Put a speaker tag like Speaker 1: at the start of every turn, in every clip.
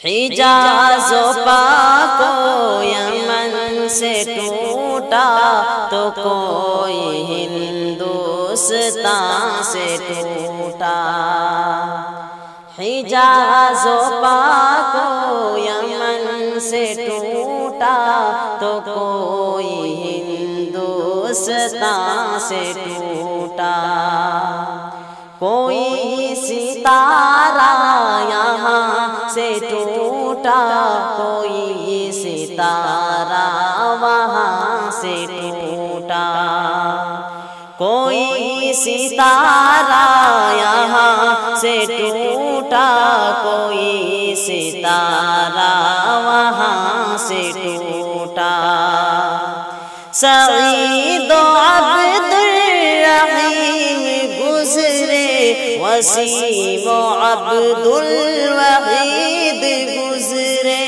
Speaker 1: حجاز و پاک و یمن سے ٹوٹا تو کوئی ہندوستان سے ٹوٹا۔ حجاز و پاک و یمن سے ٹوٹا تو کوئی ہندوستان سے ٹوٹا۔ کوئی ستارہ یہاں سے ٹوٹا، کوئی ستارہ وہاں سے ٹوٹا۔ کوئی ستارہ یہاں سے ٹوٹا، کوئی ستارہ وہاں سے ٹوٹا۔ سعید و عبد الرحیم گزرے، وسیم و عبد الوحید گزرے۔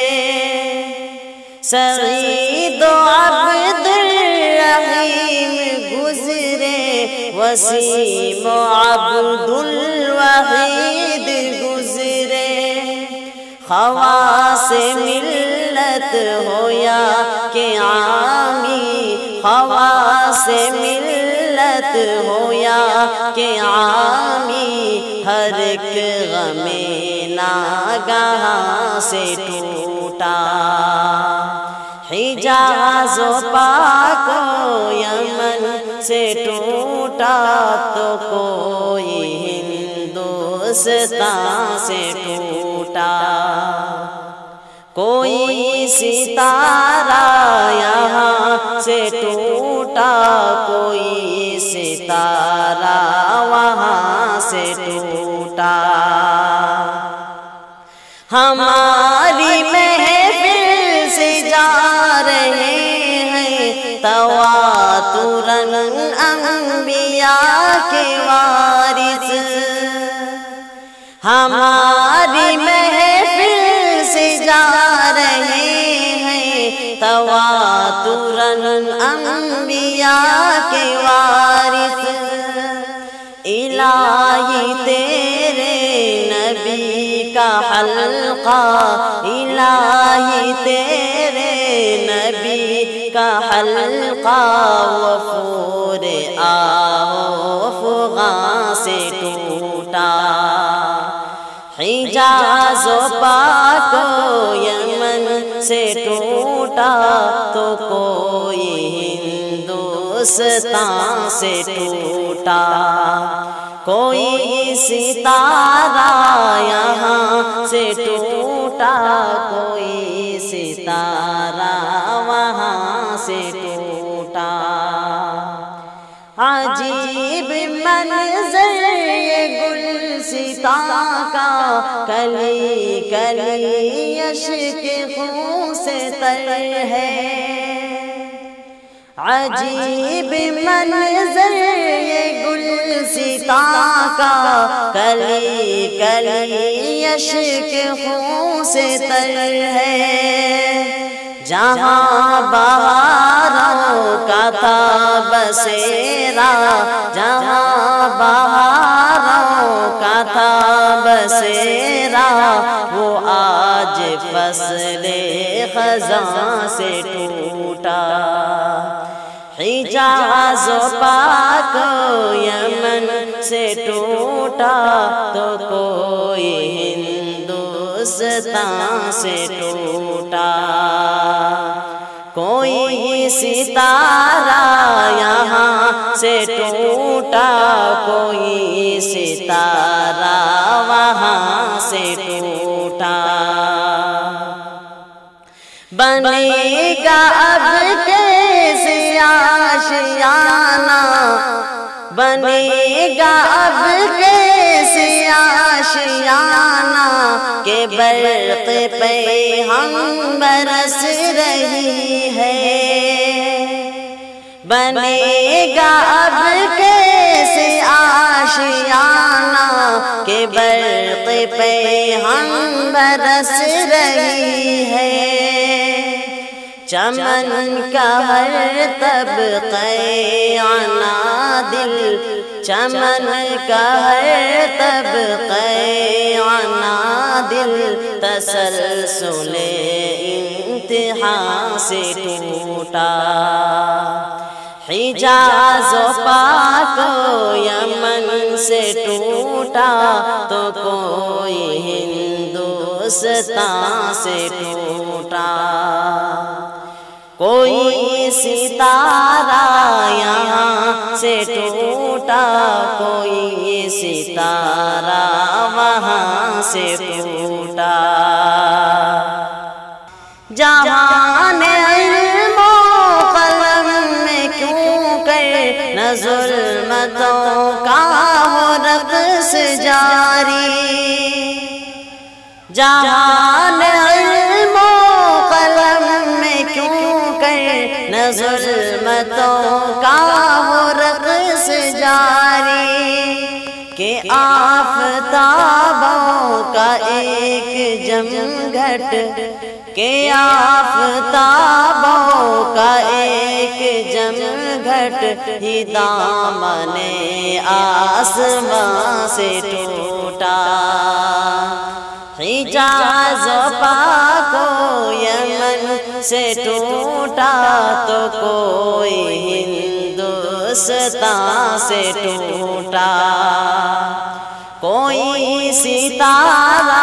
Speaker 1: سعید و عبد الرحیم گزرے، وسیم و عبد الوحید گزرے۔ خواص ملت ہو یا کہ عامی، خواص ملت ہو یا کہ عامی، ہر ایک غم ناگہاں سے ٹوٹا۔ حجاز و پاک و یمن سے ٹوٹا تو کوئی ہندوستان سے ٹوٹا۔ کوئی ستارہ یہاں سے ٹوٹا، کوئی ستارہ وہاں سے ٹوٹا۔ ہماری محفل سے جا رہے ہیں تواتراً انبیاء کے وارث۔ ہماری محفل سے جا رہے ہیں تواتراً انبیاء کے وارث۔ الہی تیرے نبی کا حلقہ، الہی تیرے نبی کا حلقہ وفور افغان سے ٹوٹا۔ حجاز و پاک و یمن سے ٹوٹا تو کوئی ہندوستان سے ٹوٹا۔ کوئی ستارہ یہاں سے ٹوٹا، کوئی ستارہ وہاں سے ٹوٹا۔ عجیب منظر یہ گلستاں کا، کلی کلی اشک خون سے تر ہے۔ عجیب منظر یہ گلستاں کا، کلی کلی اشک خون سے تر ہے۔ جہاں بہاروں کا تھا بسیرا، جہاں بہاروں کا تھا بسیرا، وہ آج فصل خزاں سے ٹوٹا۔ حجاز و پاک و یمن سے ٹوٹا تو کوئی ہندوستان سے ٹوٹا۔ کوئی ستارہ یہاں سے ٹوٹا، کوئی ستارہ وہاں سے ٹوٹا۔ بنے گا اب کیسے آشیانہ، بنے گا اب کیسے آشیانہ، کہ برق پہ ہم برس رہی ہے۔ بنے گا اب کیسے آشیانہ، کہ برق پہ ہم برس رہی ہے۔ چمن کا ہر طبقہ عنادل، چمن کا ہر طبقہ عنادل، تسلسل انتہا سے ٹوٹا۔ حجاز و پاک و یمن سے ٹوٹا تو کوئی ہندوستان سے ٹوٹا۔ کوئی ستارہ یہاں سے ٹوٹا، کوئی ستارہ وہاں سے ٹوٹا۔ جہان علم و قلم میں کیوں کر نہ ظلمتوں کا ہو رقص جاری۔ جہان علم و قلم میں کیوں کر نہ ظلمتوں کا ہو رقص جاری، کہ آفتابوں کا ایک جمگھٹ، کہ آفتابوں کا ایک جمگھٹ ہی دامن آسمان سے ٹوٹا۔ حجاز و پاک و یمن سے ٹوٹا تو کوئی ہندوستان سے ٹوٹا۔ کوئی ستارہ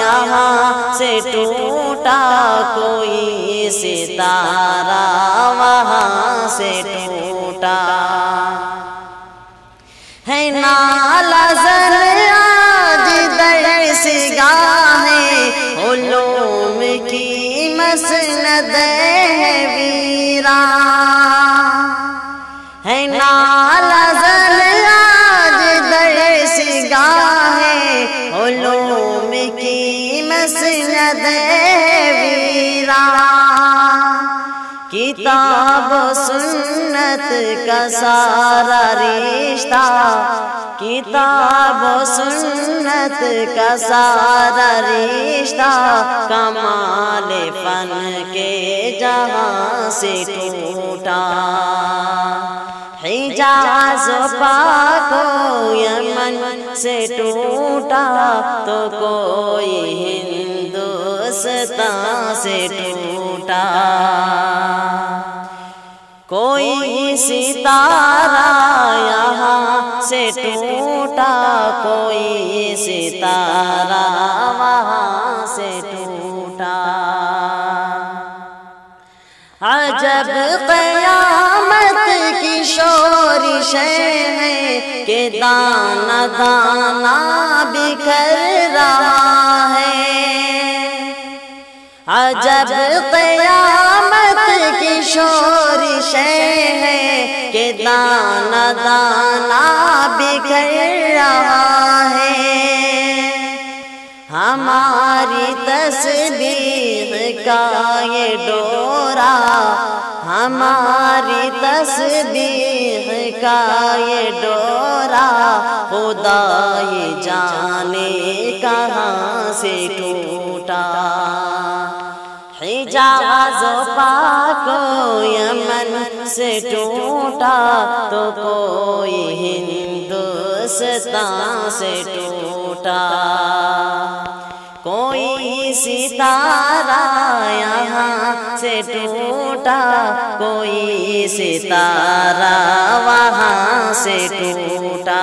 Speaker 1: یہاں سے ٹوٹا، کوئی ستارہ وہاں سے ٹوٹا۔ ہے نالہ زر آج درس گاہ علوم کی مسند ہے ویران، ہے نالہ زر آج درس گاہ علوم کی مسند ہے ویران۔ کتاب و سنت کا سارا رشتہ، کتاب و سنت کا سارا رشتہ، کمال فن کے جہاں سے ٹوٹا۔ حجاز و پاک و یمن سے ٹوٹا تو کوئی ہندوستان سے ٹوٹا۔ کوئی ستارہ یہاں سے ٹوٹا، کوئی ستارہ وہاں سے ٹوٹا۔ عجب قیامت کی شورشیں ہیں کہ دانہ دانہ بکھر رہا ہے۔ عجب قیامت کی شورشیں ہیں کہ دانہ دانہ بکھر رہا ہے۔ ہماری تسبیح کا یہ ڈورا، ہماری تسبیح کا یہ ڈورا، خدا ہی جانے کہاں سے ٹوٹا۔ حجاز و پاک و یمن سے ٹوٹا تو کوئی ہندوستان سے ٹوٹا۔ کوئی ستارہ یہاں سے ٹوٹا، کوئی ستارہ وہاں سے ٹوٹا۔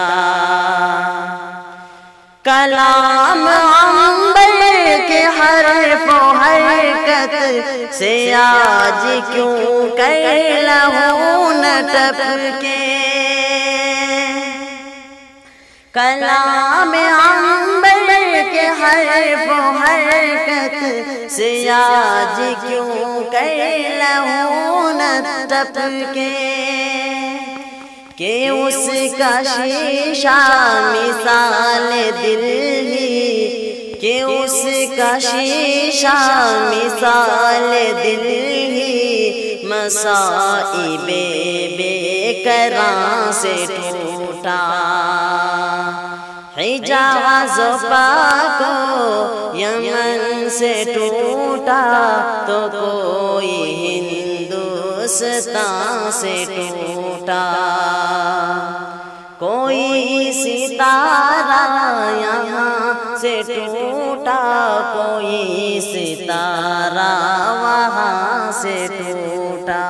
Speaker 1: کلام عنبر کے حرف و حرکت سے آج کیوں کر لہو نہ ٹپکے۔ کلام عنبر کے حرف و حرکت سے آج کیوں کر لہو نہ ٹپکے۔ کہ اس کا شیشہ مثال دل ہی، کہ اس کا شیشہ مثال دل ہی، مصائب بے قرار سے ٹوٹا۔ حجاز و پاک یمن سے ٹوٹا تو کوئی ہندوستان سے ٹوٹا، کوئی ستارہ یہاں سے ٹوٹا، کوئی ستارہ وہاں سے ٹوٹا۔